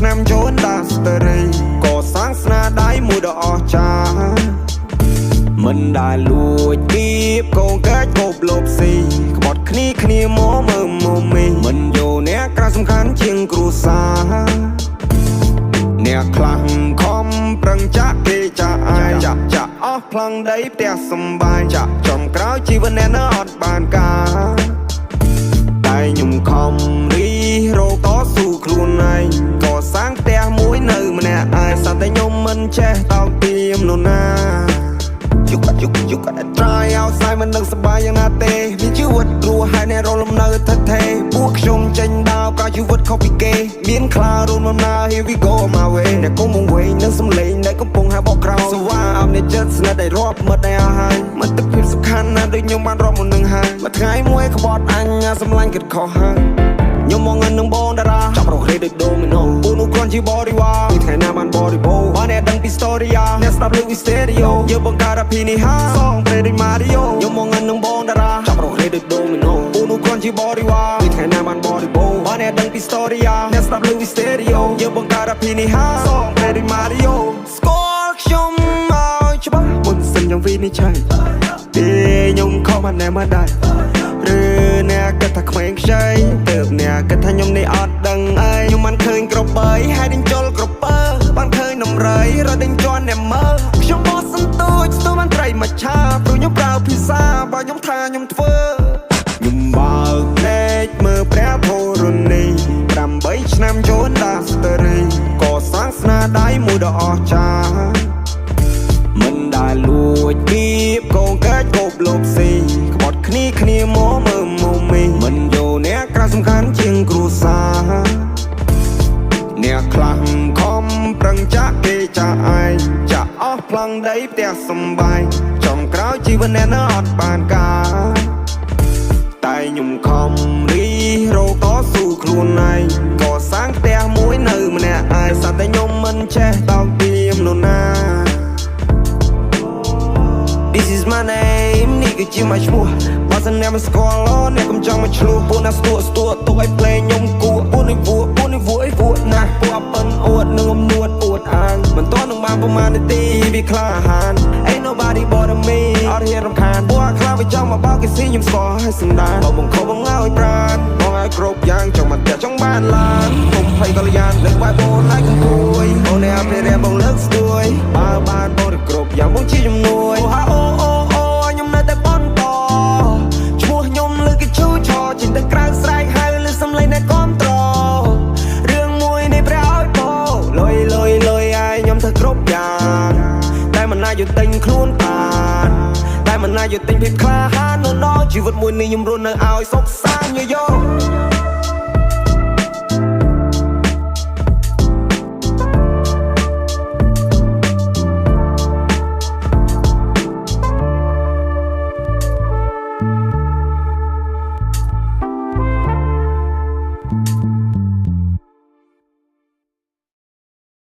ឆ្នាំចូលដាស្តេរីក៏សាំងស្នាដៃមួយដ៏អស្ចារ្យមិនដែលលួចគៀបកូនកាច់គប់លបស៊ីក្បត់គ្នាមកមើលមកមីមិនយកអ្នកក្រៅសំខាន់ជាងគ្រួសារអ្នកខ្លាំងខំប្រឹងចាក់គេចាក់អាយចាក់អស់ផ្លង់ដីផ្ទះសំបាយចាក់ចំក្រោយជីវិតអ្នកនៅអត់បានការតែខ្ញុំខំរីរោតស៊ូខ្លួនឯងក៏សាំងផ្ទះមួយនៅម្នាក់ឯងសត្វតែខ្ញុំមិនចេះតោកទាមនរណាយុគក៏តែត្រាយឲ្យស្អែកមិននឹងសប្បាយយ៉ាងណាទេមានជីវិតរស់ហើយអ្នករលំនៅថិតថេរពួកខ្ញុំចេញដើរក៏ជីវិតខុសពីគេមានខ្លារូនបំណើ Here we go my way អ្នកគុំមកវិញនឹងសំឡេងដែលកំពុងហៅបកក្រោយសវ៉ាអមអ្នកចិត្តស្និទ្ធឲ្យរាប់មិត្តឲ្យអស់ហើយមិត្តភាពសំខាន់ណាស់ដូចខ្ញុំបានរាប់មុននឹងហើយមួយថ្ងៃមួយក្បត់អញសម្លាញ់គិតខុសហើយខ្ញុំមកងឹងនឹងបងតារាចាប់រកលេដូចដូមីណូពូនោះគ្រាន់ជាបរិវារពីថ្ងៃណាបានបរិបូរបានអ្នកដឹងពី story អ្នកស្ដាប់លើវីស្តេរីយ៉ូយើងបង្កើតអភិនិហាសងព្រេដូចម៉ារីយ៉ូខ្ញុំមកងឹងនឹងបងតារាចាប់រកលេដូចដូមីណូពូនោះគ្រាន់ជាបរិវារពីថ្ងៃណាបានបរិបូរបានអ្នកដឹងពី story អ្នកស្ដាប់លើវីស្តេរីយ៉ូយើងបង្កើតអភិនិហាសងព្រេដូចម៉ារីយ៉ូស្គាល់ខ្ញុំមកច្បាស់មុនសិនខ្ញុំវិនិច្ឆ័យទេខ្ញុំខំបានណែមកដែរឬអ្នកគិតថាក្មេងខ្ចីទៅអ្នកគិតថាខ្ញុំនេះអត់ដឹងអីខ្ញុំមិនឃើញក្របីហើយដេញជុលក្រពើបានឃើញនំរៃរត់ដេញជន់អ្នកមើលខ្ញុំបោះសន្ទូចស្ទូបានត្រីមកឆាព្រោះខ្ញុំប្រើភាសាបើខ្ញុំថាខ្ញុំធ្វើខ្ញុំបើកភ្នែកមើលព្រះធរណី8ឆ្នាំចូលដាស្តេរីក៏សាំងស្នាដៃមួយដ៏អស្ចារ្យមិនដែលលួចគៀបកូនកាច់គប់លបស៊ីក្បត់គ្នាមកមើលមកមីមិនយកអ្នកក្រៅសំខាន់ជាងគ្រួសារអ្នកខ្លាំងខំប្រឹងចាក់គេចាក់ឯងចាក់អស់ផ្លង់ដីផ្ទះសំបាយចំក្រោយជីវិតអ្នកនៅអត់បានការតែខ្ញុំខំរីរោតស៊ូខ្លួនឯងក៏សាំងផ្ទះមួយនៅម្នាក់ឯងសត្វតែខ្ញុំមិនចេះតោកទាមនរណាThis is my name នេះគឺជាមកឈ្មោះបើសិនអ្នកមិនស្គាល់អ្នកកុំចង់មកឆ្លោះពួកណាស្ទួទុកឲ្យភ្លេងខ្ញុំគួរពួកនេះវួរណាស់ពួកប៉ិនអួតនឹងអំនួតអួតអាងមិនតនឹងបានប្រមាណនាទីវាក្លាហាន Ain't nobody but me អត់ហ៊ានរំខានពួកខ្លាវាចង់មកបោកគេស៊ីខ្ញុំស្គាល់ហើយសម្ដានបងខំបងឲ្យប្រានបងឲ្យគ្រប់យ៉ាងចង់មកតែចង់បានឡានខ្ញុំភ័យកល្យានលើកបាយបងឲ្យកំពួយបងអ្នកអភិរក្សបងលើកស្ទួយបើបានបងទៅគ្រប់យ៉ាងបងជាជំនួយខ្ញុំនៅតែបនតឈ្មោះខ្ញុំលើគេឈូឆោចេញទៅក្រៅស្រែកហៅលើសំឡេងអ្នកគាំទ្ររឿងមួយនេះព្រះឲ្យបោលុយឲ្យខ្ញុំធ្វើគ្រប់យ៉ាងតែមិនណាយកទិញខ្លួនបានតែមិនណាយកទិញភាពក្លាហាននៅដល់ជីវិតមួយនេះខ្ញុំរស់នៅឲ្យសុខសាន្តយោ